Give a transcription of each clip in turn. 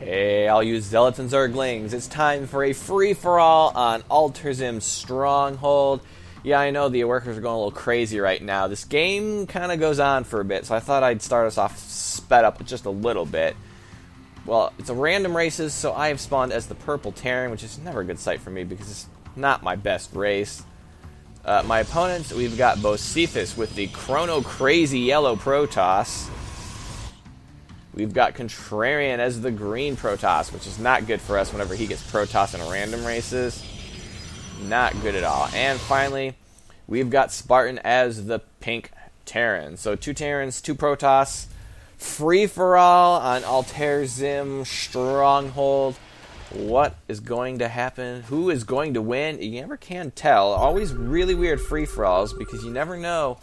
Hey, all you zealots and zerglings, it's time for a free-for-all on Alterzim's Stronghold. Yeah, I know the workers are going a little crazy right now. This game kind of goes on for a bit, so I thought I'd start us off sped up just a little bit. Well, it's a random races, so I have spawned as the Purple Terran, which is never a good sight for me because it's not my best race. My opponents, we've got Bocephus with the Chrono Crazy Yellow Protoss. We've got Contrarian as the green Protoss, which is not good for us whenever he gets Protoss in random races. Not good at all. And finally, we've got Spartan as the pink Terran. So 2 Terrans, 2 Protoss. Free-for-all on Alterzim Stronghold. What is going to happen? Who is going to win? You never can tell. Always really weird free-for-alls because you never know.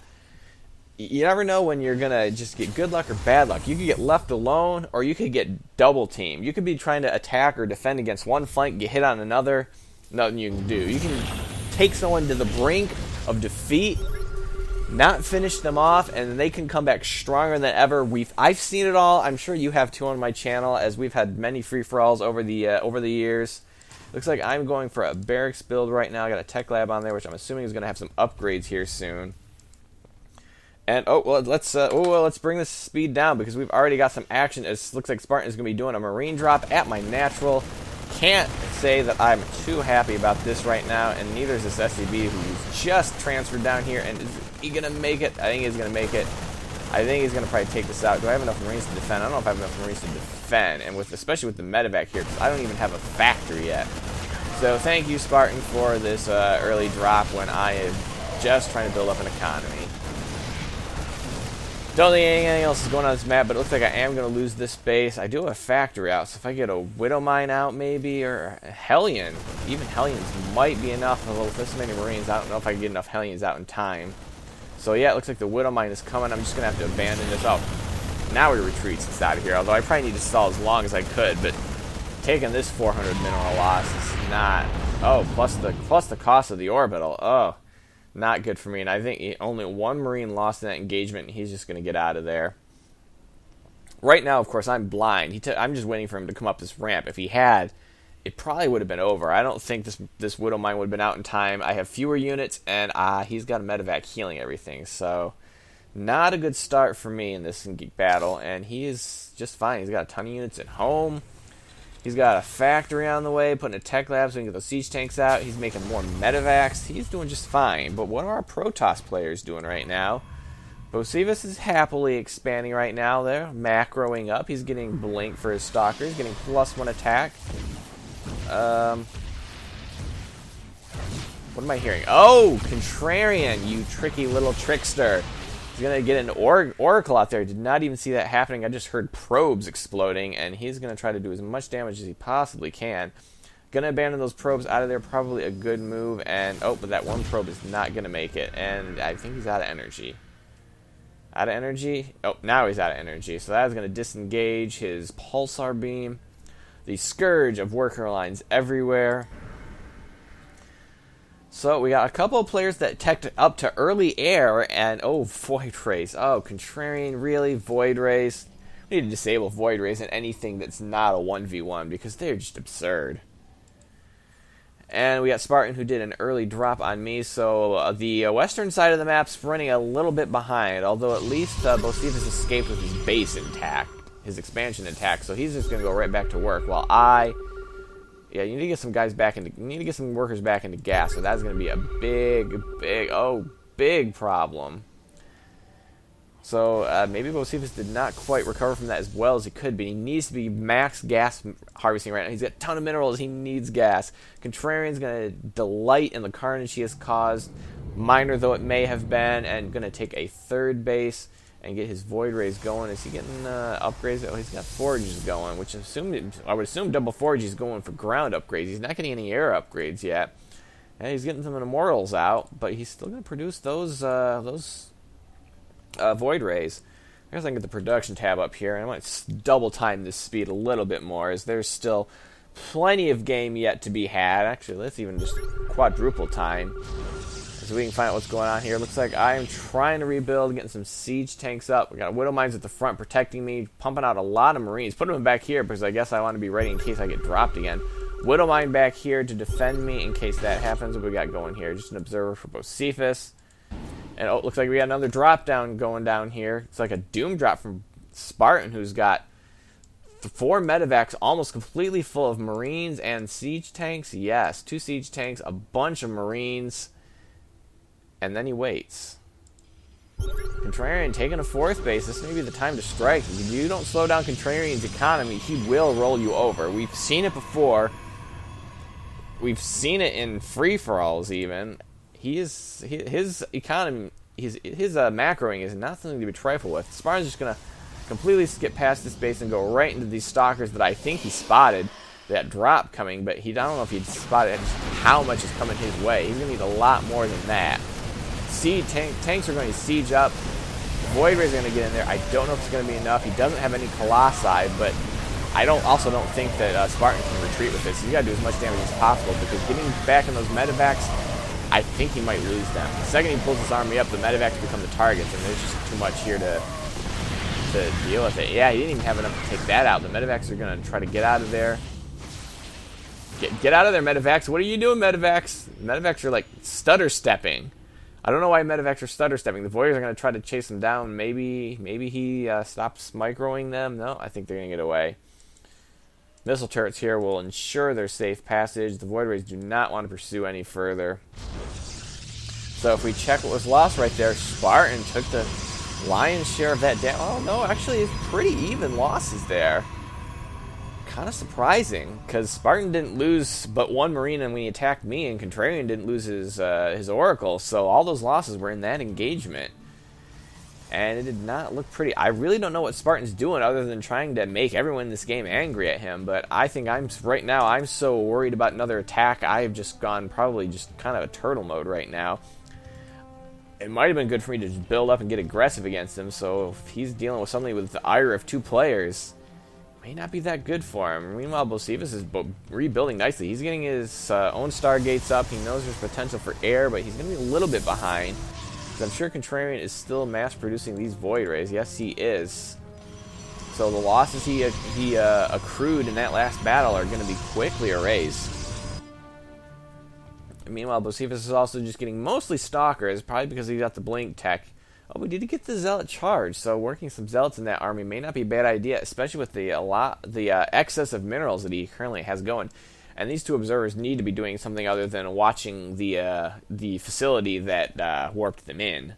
You never know when you're going to just get good luck or bad luck. You could get left alone, or you could get double teamed. You could be trying to attack or defend against one flank, get hit on another. Nothing you can do. You can take someone to the brink of defeat, not finish them off, and they can come back stronger than ever. I've seen it all. I'm sure you have too on my channel, as we've had many free-for-alls over the years. Looks like I'm going for a barracks build right now. I got a tech lab on there, which I'm assuming is going to have some upgrades here soon. And let's bring this speed down because we've already got some action. It looks like Spartan is going to be doing a marine drop at my natural. Can't say that I'm too happy about this right now, and neither is this SCB who's just transferred down here. And is he going to make it? I think he's going to make it. I think he's going to probably take this out. Do I have enough marines to defend? I don't know if I have enough marines to defend, and especially with the medevac here, because I don't even have a factory yet. So thank you, Spartan, for this early drop when I am just trying to build up an economy. Don't think anything else is going on this map, but it looks like I am going to lose this base. I do have a factory out, so if I get a Widow Mine out maybe, or a Hellion, even Hellions might be enough. With this many Marines, I don't know if I can get enough Hellions out in time. So yeah, it looks like the Widow Mine is coming. I'm just going to have to abandon this. Oh, now we retreat since out of here, although I probably need to stall as long as I could, but taking this 400 mineral loss is not... Oh, plus the cost of the orbital. Oh. Not good for me, and I think only 1 Marine lost in that engagement, and he's just going to get out of there. Right now, of course, I'm blind. I'm just waiting for him to come up this ramp. If he had, it probably would have been over. I don't think this Widow Mine would have been out in time. I have fewer units, and he's got a medevac healing everything, so not a good start for me in this battle, and he is just fine. He's got a ton of units at home. He's got a factory on the way, putting a tech lab so we can get those siege tanks out. He's making more medevacs. He's doing just fine. But what are our Protoss players doing right now? Bocephus is happily expanding right now. They're macroing up. He's getting blink for his stalker. He's getting +1 attack. What am I hearing? Oh, Contrarian, you tricky little trickster. He's going to get an Oracle out there. Did not even see that happening. I just heard probes exploding, and he's going to try to do as much damage as he possibly can. Going to abandon those probes out of there. Probably a good move. And oh, but that one probe is not going to make it. And I think he's out of energy. Out of energy? Oh, now he's out of energy. So that is going to disengage his pulsar beam. The scourge of worker lines everywhere. So we got a couple of players that teched up to early air, and oh, Void Rays. Oh, Contrarian, really? Void Rays? We need to disable Void Rays and anything that's not a 1v1 because they're just absurd. And we got Spartan who did an early drop on me, so the western side of the map's running a little bit behind, although at least Bocephus escaped with his base intact, his expansion intact, so he's just going to go right back to work, while yeah, you need to get some guys back into. You need to get some workers back into gas. So that's going to be a big problem. So maybe Bocephus did not quite recover from that as well as he could be. He needs to be max gas harvesting right now. He's got a ton of minerals. He needs gas. Contrarian's going to delight in the carnage he has caused, minor though it may have been, and going to take a third base and get his Void Rays going. Is he getting upgrades? Oh, he's got forges going, which I would assume double forge is going for ground upgrades. He's not getting any air upgrades yet. And he's getting some immortals out, but he's still going to produce those Void Rays. I guess I can get the production tab up here, and I might double time this speed a little bit more, as there's still plenty of game yet to be had. Actually, let's even just quadruple time. so we can find out what's going on here. Looks like I'm trying to rebuild, getting some siege tanks up. We got Widow Mines at the front protecting me, pumping out a lot of Marines. Putting them back here because I guess I want to be ready in case I get dropped again. Widow Mine back here to defend me in case that happens. What we got going here? Just an observer for Bocephus. And oh, it looks like we got another drop down going down here. It's like a doom drop from Spartan, who's got 4 medevacs almost completely full of Marines and siege tanks. Yes, 2 siege tanks, a bunch of Marines. And then he waits. Contrarian taking a 4th base. This may be the time to strike. If you don't slow down Contrarian's economy, he will roll you over. We've seen it before. We've seen it in free-for-alls even. His economy, his macroing is not something to be trifled with. Spartan's just going to completely skip past this base and go right into these stalkers that I think he spotted that drop coming, but I don't know if he spotted how much is coming his way. He's going to need a lot more than that. Tanks are going to siege up. Void Rays are going to get in there. I don't know if it's going to be enough. He doesn't have any Colossi, but I also don't think that Spartan can retreat with this. So you got to do as much damage as possible because getting back in those medevacs, I think he might lose them. The second he pulls his army up, the medevacs become the targets, and there's just too much here to deal with it. Yeah, he didn't even have enough to take that out. The medevacs are going to try to get out of there. Get out of there, medevacs. What are you doing, medevacs? Medevacs are like stutter stepping. I don't know why medevacs are stutter stepping. The Voyagers are going to try to chase him down. Maybe he stops microing them. No, I think they're going to get away. Missile turrets here will ensure their safe passage. The Void Rays do not want to pursue any further. So if we check what was lost right there, Spartan took the lion's share of that damage. Oh, no, actually, it's pretty even losses there. Kind of surprising, because Spartan didn't lose but 1 Marine when he attacked me, and Contrarian didn't lose his Oracle, so all those losses were in that engagement. And it did not look pretty. I really don't know what Spartan's doing other than trying to make everyone in this game angry at him, but I think right now I'm so worried about another attack, I've just gone probably just kind of a turtle mode right now. It might have been good for me to just build up and get aggressive against him, so if he's dealing with something with the ire of 2 players, may not be that good for him. Meanwhile, Bocephus is rebuilding nicely. He's getting his own Stargates up. He knows there's potential for air, but he's going to be a little bit behind. I'm sure Contrarian is still mass-producing these Void Rays. Yes, he is. So the losses he accrued in that last battle are going to be quickly erased. And meanwhile, Bocephus is also just getting mostly Stalkers, probably because he got the Blink tech. Oh, we did get the Zealot charge, so working some Zealots in that army may not be a bad idea, especially with the excess of minerals that he currently has going. And these 2 observers need to be doing something other than watching the facility that warped them in.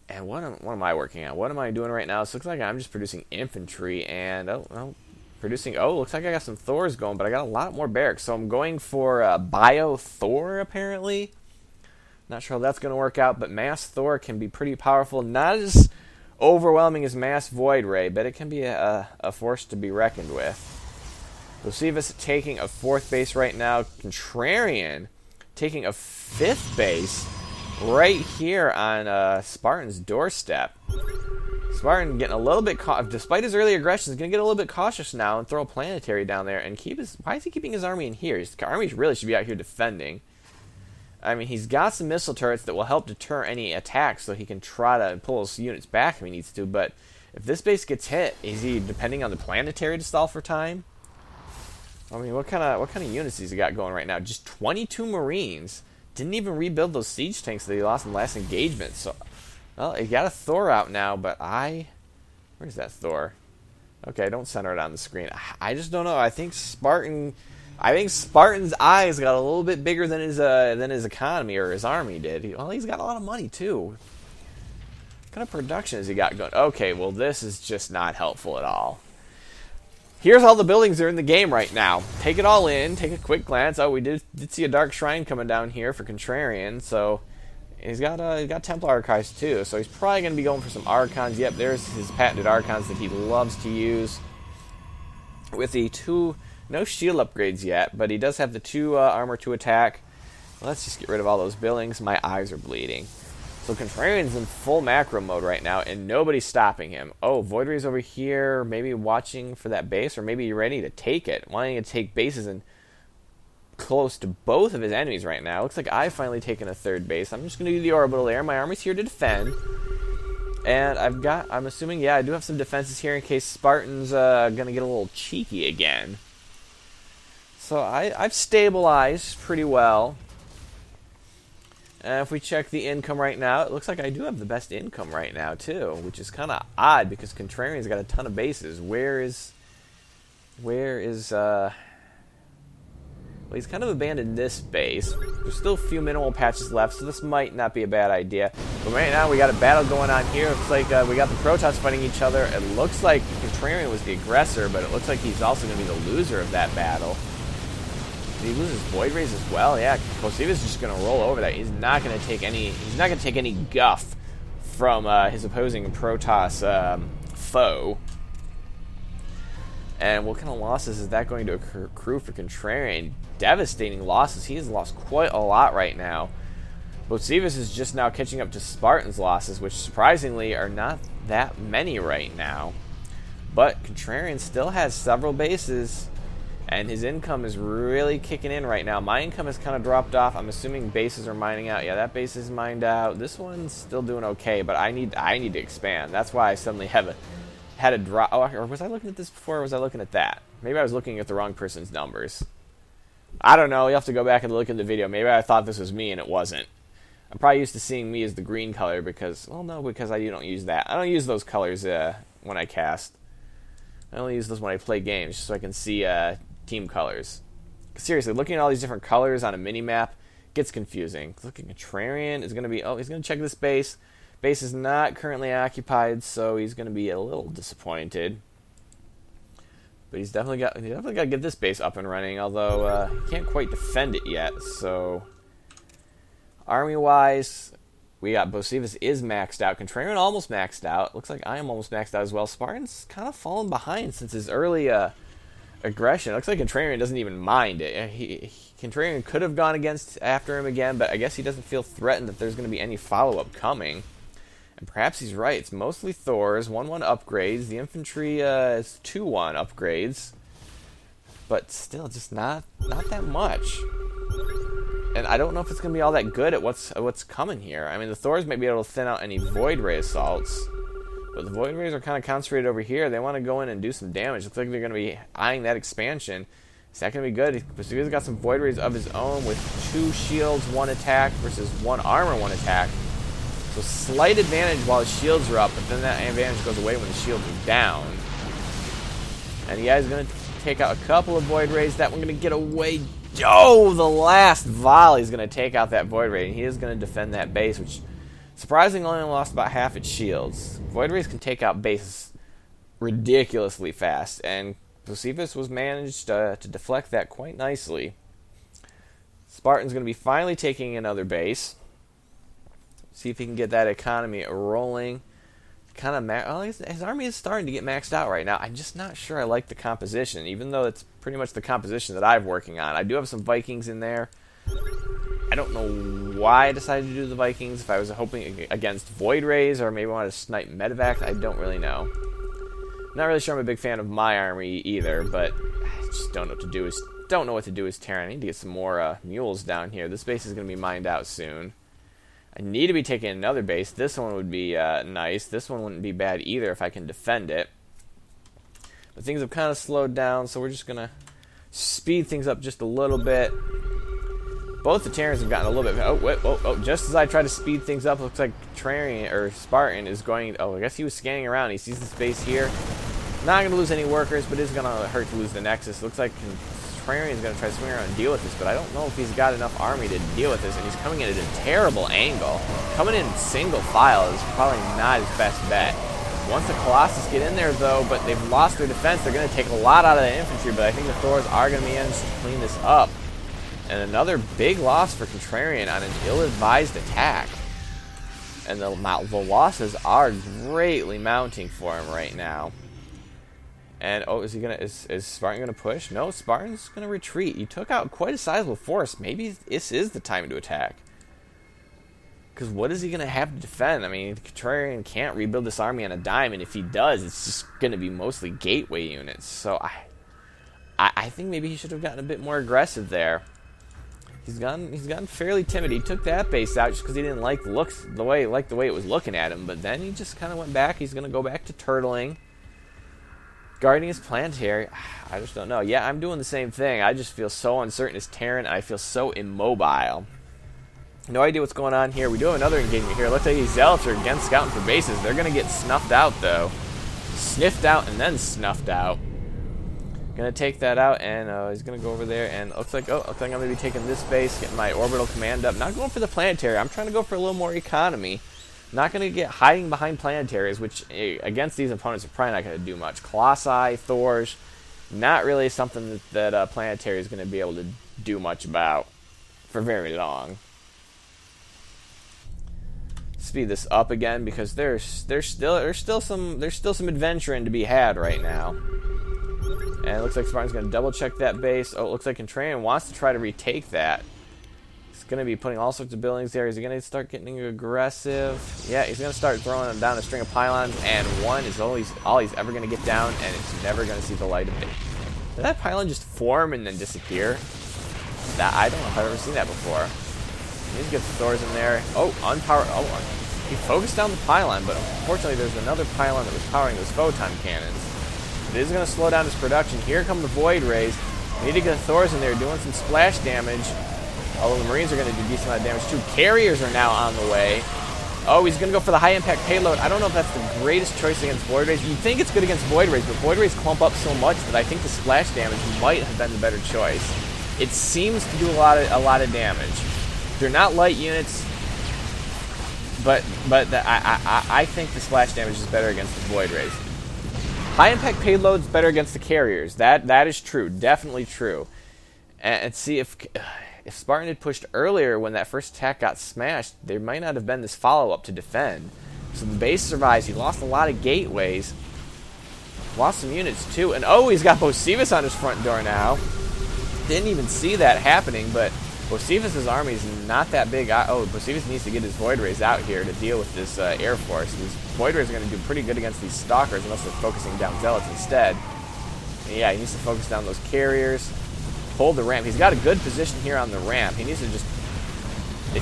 And what am I working on? What am I doing right now? This looks like I'm just producing infantry and looks like I got some Thors going, but I got a lot more barracks. So I'm going for Bio Thor apparently. Not sure how that's going to work out, but Mass Thor can be pretty powerful. Not as overwhelming as Mass Void Ray, but it can be a force to be reckoned with. Bocephus taking a 4th base right now. Contrarian taking a 5th base right here on Spartan's doorstep. Spartan getting a little bit despite his early aggression, is going to get a little bit cautious now and throw a planetary down there and keep his. Why is he keeping his army in here? His army really should be out here defending. I mean, he's got some missile turrets that will help deter any attacks, so he can try to pull his units back if he needs to. But if this base gets hit, is he depending on the planetary to stall for time? I mean, what kind of units has he got going right now? Just 22 Marines. Didn't even rebuild those siege tanks that he lost in the last engagement. So, well, he got a Thor out now, but where's that Thor? Okay, don't center it on the screen. I just don't know. I think Spartan's eyes got a little bit bigger than his economy or his army did. He's got a lot of money too. What kind of production has he got going? Okay, well, this is just not helpful at all. Here's all the buildings that are in the game right now. Take it all in. Take a quick glance. Oh, we did see a Dark Shrine coming down here for Contrarian. So he's got Templar Archives too. So he's probably going to be going for some Archons. Yep, there's his patented Archons that he loves to use. With the no shield upgrades yet, but he does have the 2 armor to attack. Let's just get rid of all those buildings. My eyes are bleeding. So Contrarian's in full macro mode right now, and nobody's stopping him. Oh, Void Ray's over here, maybe watching for that base, or maybe ready to take it, wanting to take bases and close to both of his enemies right now. Looks like I've finally taken a third base. I'm just going to do the orbital there. My army's here to defend. And I'm assuming, yeah, I do have some defenses here in case Spartan's going to get a little cheeky again. So I've stabilized pretty well. And if we check the income right now, it looks like I do have the best income right now, too. Which is kind of odd, because Contrarian's got a ton of bases. Well, he's kind of abandoned this base. There's still a few minimal patches left, so this might not be a bad idea. But right now, we got a battle going on here. Looks like we got the Protoss fighting each other. It looks like Contrarian was the aggressor, but it looks like he's also going to be the loser of that battle. Did he lose his Void Rays as well? Yeah, Kosiva's just going to roll over that. He's not going to take any guff from his opposing Protoss foe. And what kind of losses is that going to accrue for Contrarian? Devastating losses. He has lost quite a lot right now. Botsivas is just now catching up to Spartan's losses, which surprisingly are not that many right now. But Contrarian still has several bases, and his income is really kicking in right now. My income has kind of dropped off. I'm assuming bases are mining out. Yeah, that base is mined out. This one's still doing okay, but I need to expand. That's why I suddenly had a drop. Oh, or was I looking at this before, or was I looking at that? Maybe I was looking at the wrong person's numbers. I don't know. You'll have to go back and look at the video. Maybe I thought this was me and it wasn't. I'm probably used to seeing me as the green color because, well, no, because I don't use that. I don't use those colors when I cast. I only use those when I play games, just so I can see team colors. Seriously, looking at all these different colors on a mini-map gets confusing. Looking at Contrarian is going to be, he's going to check this base. Base is not currently occupied, so he's going to be a little disappointed. But he's definitely got to get this base up and running, although he can't quite defend it yet. So, army-wise, we got Botsivas is maxed out. Contrarian almost maxed out. Looks like I am almost maxed out as well. Spartan's kind of fallen behind since his early aggression. Looks like Contrarian doesn't even mind it. Contrarian could have gone after him again, but I guess he doesn't feel threatened that there's going to be any follow-up coming. And perhaps he's right. It's mostly Thors, 1-1 upgrades. The infantry is 2-1 upgrades. But still, just not that much. And I don't know if it's going to be all that good at what's coming here. I mean, the Thors may be able to thin out any Void Ray assaults. But the Void Rays are kind of concentrated over here. They want to go in and do some damage. Looks like they're going to be eyeing that expansion. Is that going to be good? Botsivas got some Void Rays of his own with 2 shields, 1 attack versus 1 armor, 1 attack. So slight advantage while his shields are up, but then that advantage goes away when the shields are down. And the guy's going to take out a couple of Void Rays. That one going to get away. Oh, the last volley is going to take out that Void Ray. And he is going to defend that base, which surprisingly only lost about half its shields. Void Rays can take out bases ridiculously fast, and Botsivas was managed to deflect that quite nicely. Spartan's going to be finally taking another base. See if he can get that economy rolling. His army is starting to get maxed out right now. I'm just not sure I like the composition, even though it's pretty much the composition that I'm working on. I do have some Vikings in there. I don't know why I decided to do the Vikings. If I was hoping against Void Rays, or maybe I wanted to snipe Medevac, I don't really know. Not really sure I'm a big fan of my army either, but I just don't know what to do. Don't know what to do as Terran. I need to get some more mules down here. This base is going to be mined out soon. I need to be taking another base. This one would be nice. This one wouldn't be bad either if I can defend it. But things have kind of slowed down, so we're just going to speed things up just a little bit. Both the Terrans have gotten a little bit... just as I try to speed things up, it looks like Spartan is going... I guess he was scanning around. He sees the space here. Not going to lose any workers, but it is going to hurt to lose the Nexus. Looks like Contrarian is going to try to swing around and deal with this, but I don't know if he's got enough army to deal with this, and he's coming in at a terrible angle. Coming in single file is probably not his best bet. Once the Colossus get in there, though, but they've lost their defense, they're going to take a lot out of the infantry, but I think the Thors are going to be able to clean this up. And another big loss for Contrarian on an ill-advised attack. And the losses are greatly mounting for him right now. And, is Spartan gonna push? No, Spartan's gonna retreat. He took out quite a sizable force. Maybe this is the time to attack. Because what is he gonna have to defend? I mean, Contrarian can't rebuild this army on a dime, and if he does, it's just gonna be mostly gateway units. So I think maybe he should have gotten a bit more aggressive there. He's gotten fairly timid. He took that base out just because he didn't like the way it was looking at him. But then he just kind of went back. He's gonna go back to turtling, guarding his planetary. I just don't know. Yeah, I'm doing the same thing. I just feel so uncertain as Terran. I feel so immobile. No idea what's going on here. We do have another engagement here. Looks like these zealots are again scouting for bases. They're gonna get snuffed out though. Sniffed out and then snuffed out. Gonna take that out, and he's gonna go over there, and looks like I'm gonna be taking this base, getting my orbital command up. Not going for the planetary. I'm trying to go for a little more economy. Not gonna get hiding behind planetaries, which against these opponents are probably not gonna do much. Colossi, Thors, not really something that planetary is gonna be able to do much about for very long. Speed this up again because there's still some adventuring to be had right now. And it looks like Spartan's going to double check that base. Oh, it looks like Contrarian wants to try to retake that. He's going to be putting all sorts of buildings there. Is he going to start getting aggressive? Yeah, he's going to start throwing down a string of pylons, and one is all he's ever going to get down, and it's never going to see the light of day. Did that pylon just form and then disappear? I don't know if I've ever seen that before. He needs to get the Thors in there. Oh, unpowered. Oh, he focused down the pylon, but unfortunately there's another pylon that was powering those photon cannons. It is going to slow down his production. Here come the Void Rays. We need to get the Thors in there doing some splash damage. Although the Marines are going to do a decent amount of damage too. Carriers are now on the way. Oh, he's going to go for the high impact payload. I don't know if that's the greatest choice against Void Rays. You'd think it's good against Void Rays, but Void Rays clump up so much that I think the splash damage might have been the better choice. It seems to do a lot of damage. They're not light units, but I think the splash damage is better against the Void Rays. High impact payload's better against the carriers. That is true, definitely true. And see if Spartan had pushed earlier when that first attack got smashed, there might not have been this follow up to defend. So the base survives. He lost a lot of gateways, lost some units too, and oh, he's got Bocephus on his front door now. Didn't even see that happening, but Bocephus' army is not that big. Oh, Bocephus needs to get his Void Rays out here to deal with this Air Force. These Void Rays are going to do pretty good against these Stalkers unless they're focusing down Zealots instead. And yeah, he needs to focus down those carriers. Hold the ramp. He's got a good position here on the ramp. He needs to just...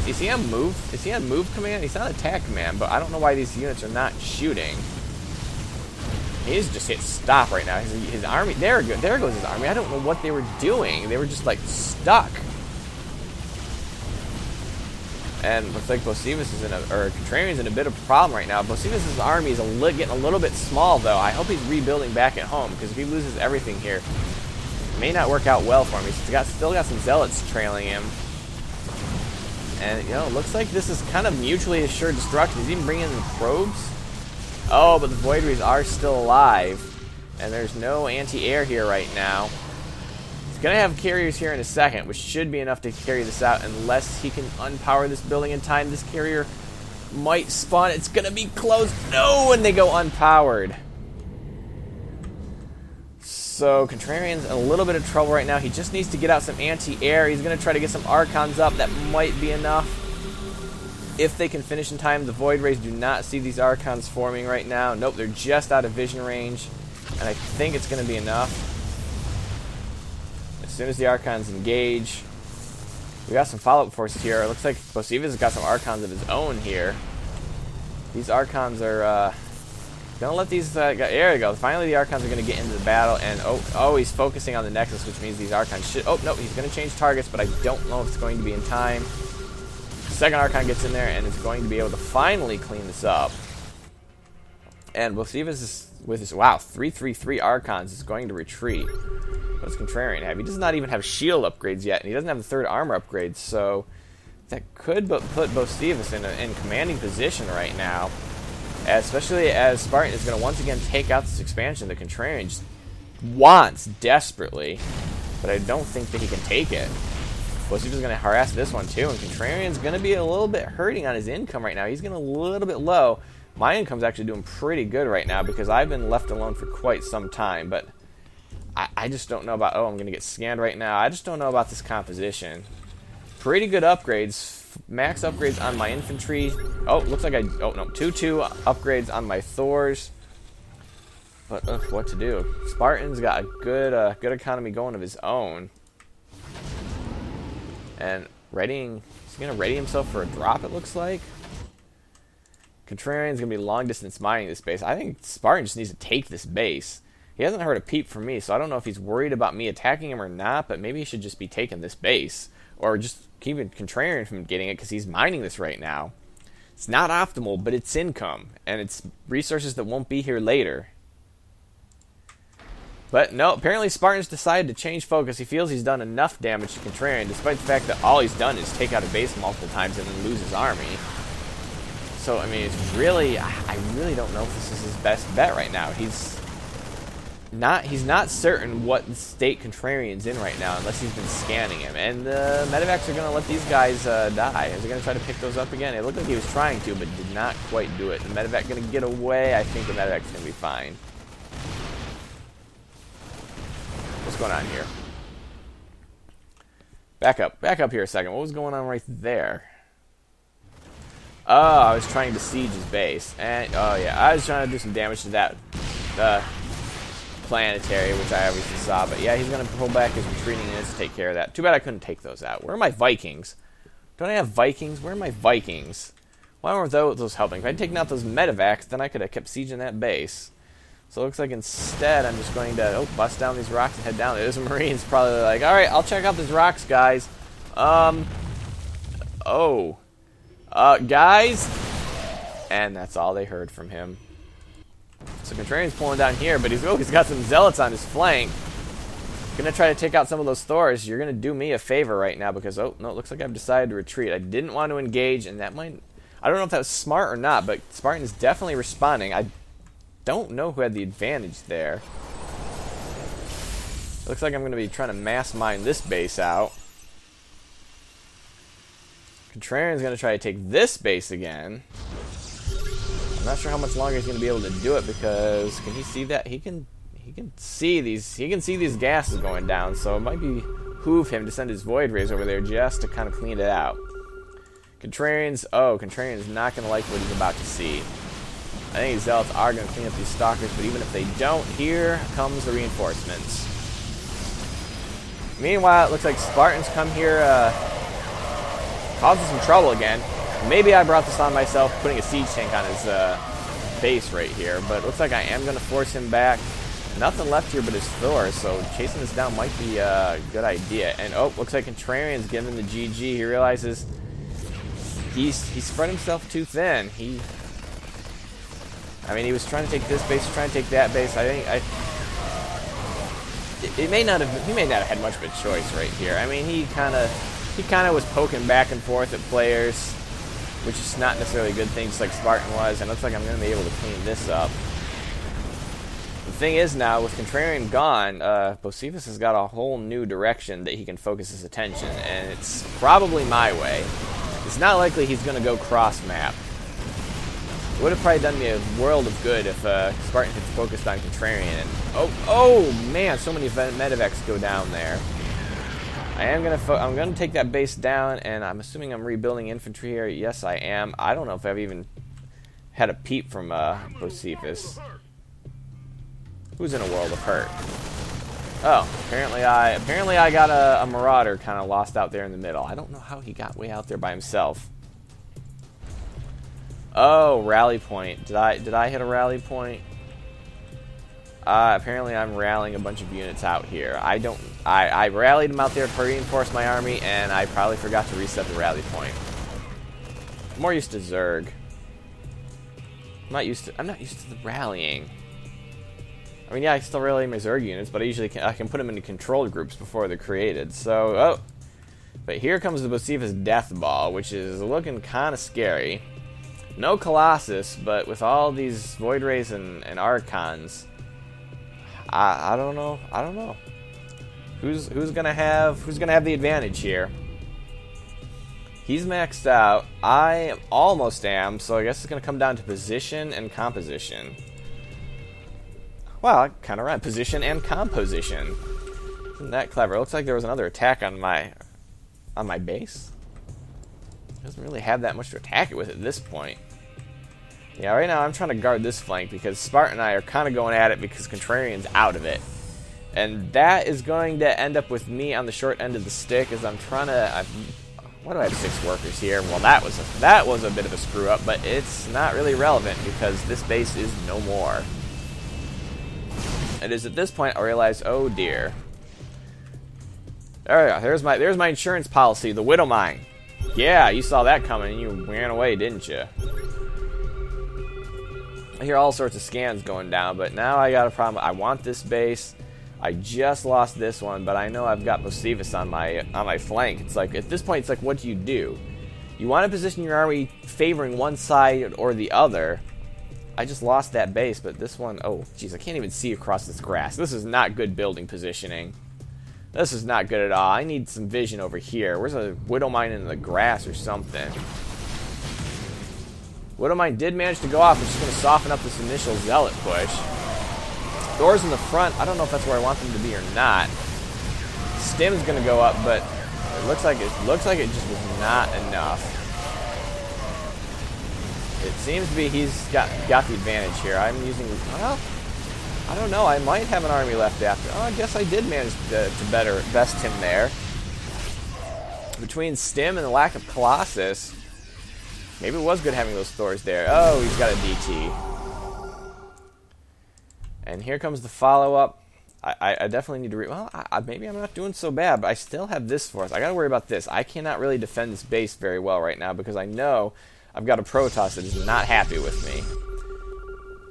Is he on move? Is he on move command? He's on attack command, but I don't know why these units are not shooting. He needs to just hit stop right now. His army... There goes his army. I don't know what they were doing. They were just, like, stuck. And looks like Bocephus is Contrarian's in a bit of a problem right now. Bocephus' army is getting a little bit small, though. I hope he's rebuilding back at home, because if he loses everything here, it may not work out well for him. He's still got some Zealots trailing him. And, you know, it looks like this is kind of mutually assured destruction. He's even bringing in the probes. Oh, but the Void Rays are still alive. And there's no anti-air here right now. Gonna have carriers here in a second, which should be enough to carry this out unless he can unpower this building in time. This carrier might spawn. It's gonna be close. No, and they go unpowered. So Contrarian's in a little bit of trouble right now. He just needs to get out some anti-air. He's gonna try to get some Archons up. That might be enough. If they can finish in time. The Void Rays do not see these Archons forming right now. Nope, they're just out of vision range. And I think it's gonna be enough. As soon as the Archons engage, we got some follow-up forces here. It looks like Bocephus has got some Archons of his own here. These Archons are gonna let these. There we go. Finally, the Archons are gonna get into the battle, and oh, he's focusing on the Nexus, which means these Archons should. Oh no, he's gonna change targets, but I don't know if it's going to be in time. The second Archon gets in there, and it's going to be able to finally clean this up. And Bocephus is with his 333 Archons is going to retreat. What does Contrarian have? He does not even have shield upgrades yet, and he doesn't have the third armor upgrade, so that could put Bocephus in commanding position right now, especially as Spartan is going to once again take out this expansion that Contrarian just wants desperately, but I don't think that he can take it. Bocephus is going to harass this one too, and Contrarian's going to be a little bit hurting on his income right now. He's getting a little bit low. My income's actually doing pretty good right now because I've been left alone for quite some time, but I just don't know about... Oh, I'm going to get scanned right now. I just don't know about this composition. Pretty good upgrades. Max upgrades on my infantry. Oh, looks like Oh, no. 2-2 upgrades on my Thors. But, what to do? Spartan's got a good economy going of his own. And readying... He's going to ready himself for a drop, it looks like. Contrarian's going to be long-distance mining this base. I think Spartan just needs to take this base. He hasn't heard a peep from me, so I don't know if he's worried about me attacking him or not, but maybe he should just be taking this base. Or just keeping Contrarian from getting it, because he's mining this right now. It's not optimal, but it's income. And it's resources that won't be here later. But no, apparently Spartan's decided to change focus. He feels he's done enough damage to Contrarian, despite the fact that all he's done is take out a base multiple times and then lose his army. So, I mean, it's really... I really don't know if this is his best bet right now. He's not certain what state Contrarian's in right now, unless he's been scanning him. And the medevacs are going to let these guys die. Is he going to try to pick those up again? It looked like he was trying to, but did not quite do it. The medevac going to get away? I think the medevac's going to be fine. What's going on here? Back up here a second. What was going on right there? Oh, I was trying to siege his base. And, oh yeah, I was trying to do some damage to that planetary, which I obviously saw. But yeah, he's going to pull back his retreating units to take care of that. Too bad I couldn't take those out. Where are my Vikings? Don't I have Vikings? Where are my Vikings? Why weren't those helping? If I'd taken out those medevacs, then I could have kept sieging that base. So it looks like instead I'm just going to bust down these rocks and head down there. There's a Marine's probably like, alright, I'll check out these rocks, guys. Guys? And that's all they heard from him. So Contrarian's pulling down here, but he's got some zealots on his flank. Gonna try to take out some of those Thors. You're gonna do me a favor right now because, oh, no, it looks like I've decided to retreat. I didn't want to engage, and that might... I don't know if that was smart or not, but Spartan is definitely responding. I don't know who had the advantage there. Looks like I'm going to be trying to mass mine this base out. Contrarian's going to try to take this base again. I'm not sure how much longer he's going to be able to do it because can he see that? He can see these gases going down, so it might behoove him to send his Void Rays over there just to kind of clean it out. Contrarian's not going to like what he's about to see. I think these Zealots are going to clean up these Stalkers, but even if they don't, here comes the reinforcements. Meanwhile, it looks like Spartans come here, causing some trouble again. Maybe I brought this on myself, putting a siege tank on his base right here, but it looks like I am going to force him back. Nothing left here but his Thor, so chasing this down might be a good idea. And, oh, looks like Contrarian's giving the GG. He realizes he spread himself too thin. I mean, he was trying to take this base, trying to take that base. He may not have had much of a choice right here. I mean, he kind of was poking back and forth at players, which is not necessarily a good thing, just like Spartan was. And it looks like I'm going to be able to clean this up. The thing is now, with Contrarian gone, Bocephus has got a whole new direction that he can focus his attention, and it's probably my way. It's not likely he's going to go cross-map. It would have probably done me a world of good if Spartan had focused on Contrarian. And, oh man, so many medevacs go down there. I'm gonna take that base down, and I'm assuming I'm rebuilding infantry here. Yes, I am. I don't know if I've even had a peep from Bocephus. Who's in a world of hurt? Oh, apparently I got a Marauder kind of lost out there in the middle. I don't know how he got way out there by himself. Oh, rally point. Did I hit a rally point? Apparently I'm rallying a bunch of units out here. I rallied them out there to reinforce my army, and I probably forgot to reset the rally point. I'm more used to Zerg. I'm not used to the rallying. I mean, yeah, I still rally my Zerg units, but I can put them into controlled groups before they're created. So, oh. But here comes the Bocephus Death Ball, which is looking kind of scary. No Colossus, but with all these Void Rays and Archons, I don't know. Who's gonna have the advantage here? He's maxed out. I almost am, so I guess it's gonna come down to position and composition. Wow, kind of right. Position and composition. Isn't that clever? It looks like there was another attack on my base. Doesn't really have that much to attack it with at this point. Yeah, right now I'm trying to guard this flank because Spartan and I are kind of going at it because Contrarian's out of it. And that is going to end up with me on the short end of the stick as I'm trying to... Why do I have 6 workers here? Well, that was a bit of a screw up, but it's not really relevant because this base is no more. It is at this point I realize, oh dear. There we go. There's my insurance policy, the Widow Mine. Yeah, you saw that coming and you ran away, didn't you? I hear all sorts of scans going down, but now I got a problem. I want this base. I just lost this one, but I know I've got Bocephus on my flank. It's like, at this point, it's like, what do? You want to position your army favoring one side or the other. I just lost that base, but this one, oh, jeez, I can't even see across this grass. This is not good building positioning. This is not good at all. I need some vision over here. Where's a Widow Mine in the grass or something? Widow Mine did manage to go off, which is going to soften up this initial Zealot push. Doors in the front, I don't know if that's where I want them to be or not. Stim's going to go up, but it looks like it just was not enough. It seems to be he's got the advantage here. I'm using, well, I don't know. I might have an army left after. Oh, I guess I did manage to best him there. Between Stim and the lack of Colossus, maybe it was good having those Thors there. Oh, he's got a DT. And here comes the follow-up. I definitely need to well, maybe I'm not doing so bad, but I still have this force. I got to worry about this. I cannot really defend this base very well right now because I know I've got a Protoss that is not happy with me.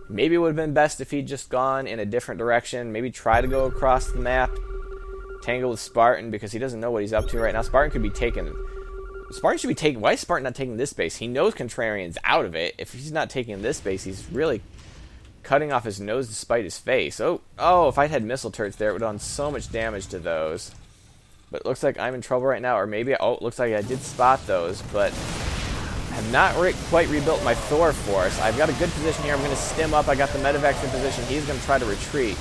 Maybe it would have been best if he'd just gone in a different direction. Maybe try to go across the map. Tangle with Spartan because he doesn't know what he's up to right now. Spartan could be taken. Spartan should be taken. Why is Spartan not taking this base? He knows Contrarian's out of it. If he's not taking this base, he's really cutting off his nose to spite his face. Oh, if I'd had missile turrets there, it would have done so much damage to those. But it looks like I'm in trouble right now, or maybe, oh, it looks like I did spot those, but I have not quite rebuilt my Thor force. I've got a good position here. I'm going to stim up. I got the medevacs in position. He's going to try to retreat.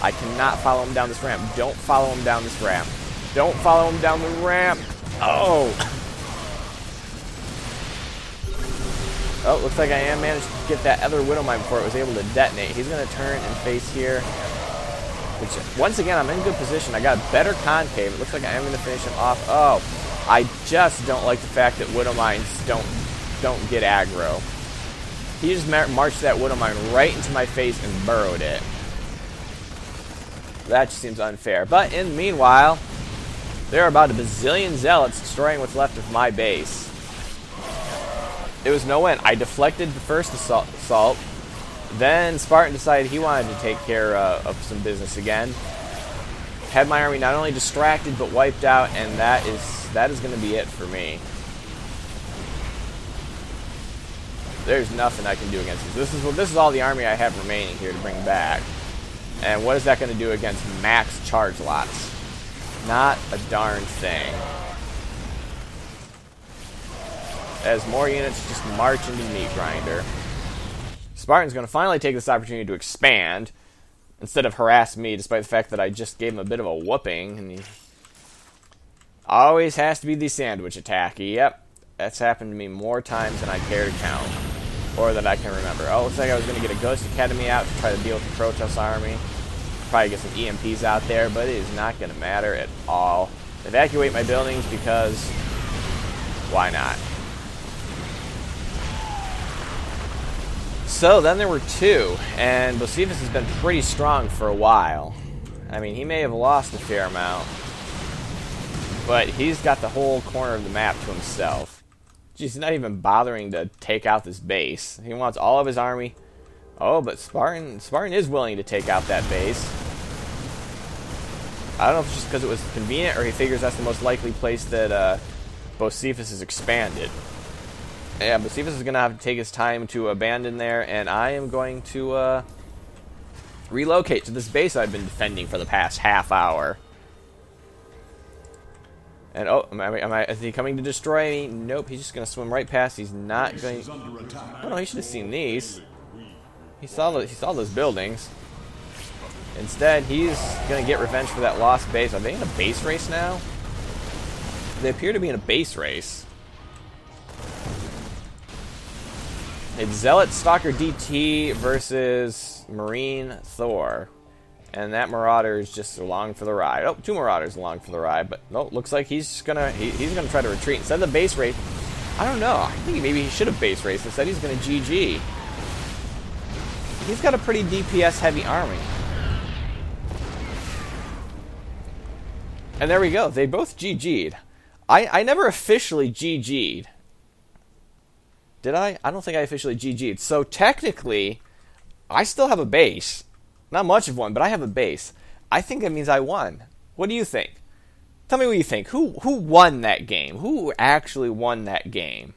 I cannot follow him down this ramp. Don't follow him down this ramp. Don't follow him down the ramp. Oh! Oh, looks like I am managed to get that other Widow Mine before it was able to detonate. He's going to turn and face here. Which, once again, I'm in good position. I got a better concave. It looks like I am going to finish him off. Oh, I just don't like the fact that Widow Mines don't get aggro. He just marched that Widow Mine right into my face and burrowed it. That just seems unfair. But in the meanwhile, there are about a bazillion Zealots destroying what's left of my base. It was no win. I deflected the first assault. Then Spartan decided he wanted to take care of some business again. Had my army not only distracted but wiped out, and that is going to be it for me. There's nothing I can do against this. This is all the army I have remaining here to bring back. And what is that going to do against max charge lots? Not a darn thing. As more units just march into Meat Grinder. Spartan's going to finally take this opportunity to expand instead of harass me, despite the fact that I just gave him a bit of a whooping. And he always has to be the sandwich attack. Yep, that's happened to me more times than I care to count. Or that I can remember. Oh, looks like I was going to get a Ghost Academy out to try to deal with the Protoss army. Probably get some EMPs out there, but it is not going to matter at all. Evacuate my buildings because why not? So then there were two, and Bocephus has been pretty strong for a while. I mean, he may have lost a fair amount, but he's got the whole corner of the map to himself. He's not even bothering to take out this base. He wants all of his army. Oh, but Spartan is willing to take out that base. I don't know if it's just because it was convenient or he figures that's the most likely place that Bocephus is expanded. Yeah, Bocephus is going to have to take his time to abandon there, and I am going to relocate to this base I've been defending for the past half hour. And oh, is he coming to destroy me? Nope, he's just going to swim right past. He's not going. Oh no, he should have seen these. He saw those buildings. Instead, he's going to get revenge for that lost base. Are they in a base race now? They appear to be in a base race. It's Zealot Stalker DT versus Marine Thor. And that Marauder is just along for the ride. Oh, 2 Marauders along for the ride, but no, looks like he's gonna try to retreat instead of the base race. I don't know. I think maybe he should have base raced. Instead, he's gonna GG. He's got a pretty DPS heavy army. And there we go. They both GG'd. I never officially GG'd. Did I? I don't think I officially GG'd. So technically, I still have a base. Not much of one, but I have a base. I think that means I won. What do you think? Tell me what you think. Who won that game? Who actually won that game?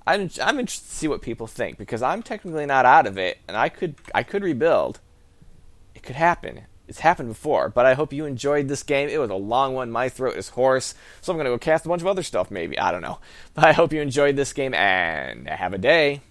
I'm interested to see what people think, because I'm technically not out of it, and I could rebuild. It could happen. It's happened before, but I hope you enjoyed this game. It was a long one. My throat is hoarse, so I'm going to go cast a bunch of other stuff maybe. I don't know. But I hope you enjoyed this game, and have a day.